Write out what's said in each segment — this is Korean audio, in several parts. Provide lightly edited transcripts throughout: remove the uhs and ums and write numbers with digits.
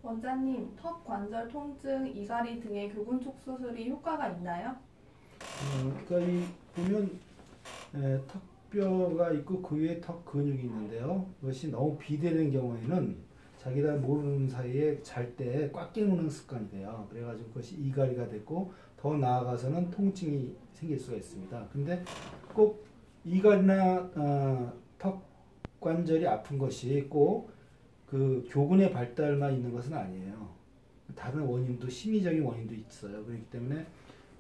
원장님, 턱 관절 통증, 이갈이 등의 교근축 수술이 효과가 있나요? 그러니까 이 보면 턱뼈가 있고 그 위에 턱 근육이 있는데요. 그것이 너무 비대는 경우에는 자기가 모르는 사이에 잘 때 꽉 깨무는 습관이 돼요. 그래가지고 그것이 이갈이가 됐고 더 나아가서는 통증이 생길 수가 있습니다. 근데 꼭 이갈이나 턱 관절이 아픈 것이 꼭 그 교근의 발달만 있는 것은 아니에요. 다른 원인도 심리적인 원인도 있어요. 그렇기 때문에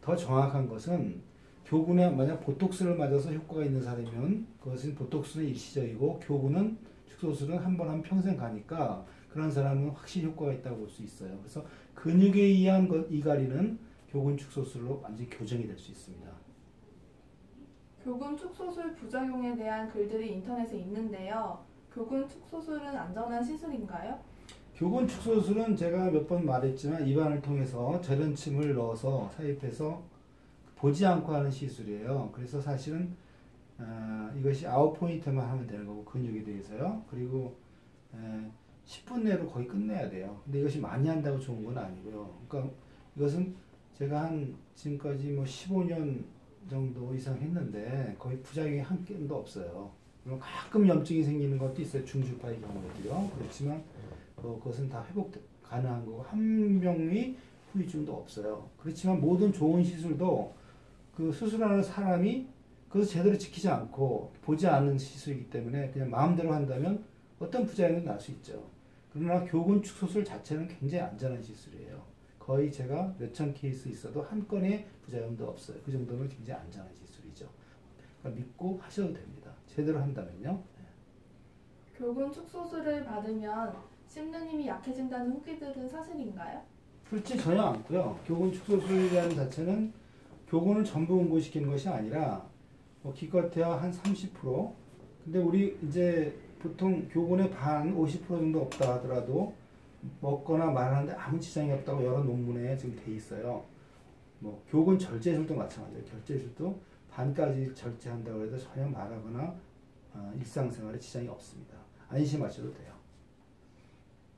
더 정확한 것은 교근에 만약 보톡스를 맞아서 효과가 있는 사람이면 그것은 보톡스는 일시적이고 교근은 축소술은 한 번 하면 평생 가니까 그런 사람은 확실히 효과가 있다고 볼 수 있어요. 그래서 근육에 의한 이갈이는 교근 축소술로 완전히 교정이 될 수 있습니다. 교근축 수술 부작용에 대한 글들이 인터넷에 있는데요. 교근축 수술은 안전한 시술인가요? 교근 축소술은 제가 몇 번 말했지만 입안을 통해서 절연침을 넣어서 삽입해서 보지 않고 하는 시술이에요. 그래서 사실은 이것이 아웃포인트만 하면 되는 거고 근육에 대해서요. 그리고 10분 내로 거의 끝내야 돼요. 근데 이것이 많이 한다고 좋은 건 아니고요. 그러니까 이것은 제가 한 지금까지 뭐 15년 정도 이상 했는데 거의 부작용이 한 건도 없어요. 물론 가끔 염증이 생기는 것도 있어요. 중주파의 경우에도요. 그렇지만 그것은 다 회복 가능한 거고 한 명이 후유증도 없어요. 그렇지만 모든 좋은 시술도 그 수술하는 사람이 그것을 제대로 지키지 않고 보지 않는 시술이기 때문에 그냥 마음대로 한다면 어떤 부작용이 날 수 있죠. 그러나 교근축 수술 자체는 굉장히 안전한 시술이에요. 거의 제가 몇천 케이스 있어도 한 건의 부작용도 없어요. 그 정도면 굉장히 안전한 시술이죠. 그러니까 믿고 하셔도 됩니다. 제대로 한다면요. 교근축 수술을 받으면 심느님이 약해진다는 후기들은 사실인가요? 그렇지 전혀 않고요. 교근축 수술이라는 자체는 교근을 전부 응고시키는 것이 아니라 기껏해야 한 30%. 근데 우리 이제 보통 교근의 반 50% 정도 없다 하더라도 먹거나 말하는데 아무 지장이 없다고 여러 논문에 지금 돼 있어요. 뭐 교근 절제술도 마찬가지예요. 절제술도 반까지 절제한다고 해도 전혀 말하거나 일상생활에 지장이 없습니다. 안심하셔도 돼요.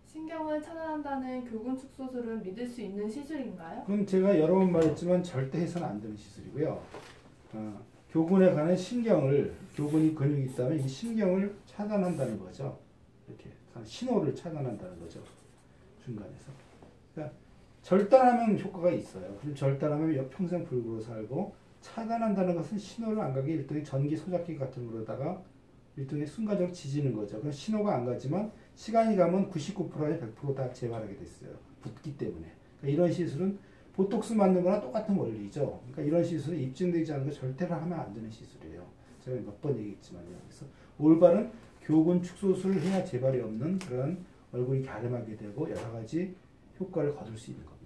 신경을 차단한다는 교근축 수술은 믿을 수 있는 시술인가요? 그럼 제가 여러 번 말했지만 절대 해서는 안 되는 시술이고요. 교근에 관한 신경을, 교근이 근육이 있다면 이 신경을 차단한다는 거죠. 이렇게 신호를 차단한다는 거죠. 중간에서. 그러니까 절단하면 효과가 있어요. 그럼 절단하면 평생 불구로 살고 차단한다는 것은 신호를 안 가게 일종의 전기 소작기 같은 거로다가 일종의 순간적으로 지지는 거죠. 그럼 신호가 안 가지만 시간이 가면 99%에 100% 다 재발하게 됐어요. 붙기 때문에. 그러니까 이런 시술은 보톡스 맞는 거나 똑같은 원리죠. 그러니까 이런 시술은 입증되지 않은 거 절대로 하면 안 되는 시술이에요. 제가 몇 번 얘기했지만요. 그래서 올바른 교근 축소술을 해야 재발이 없는 그런 얼굴이 갸름하게 되고 여러 가지 효과를 거둘 수 있는 겁니다.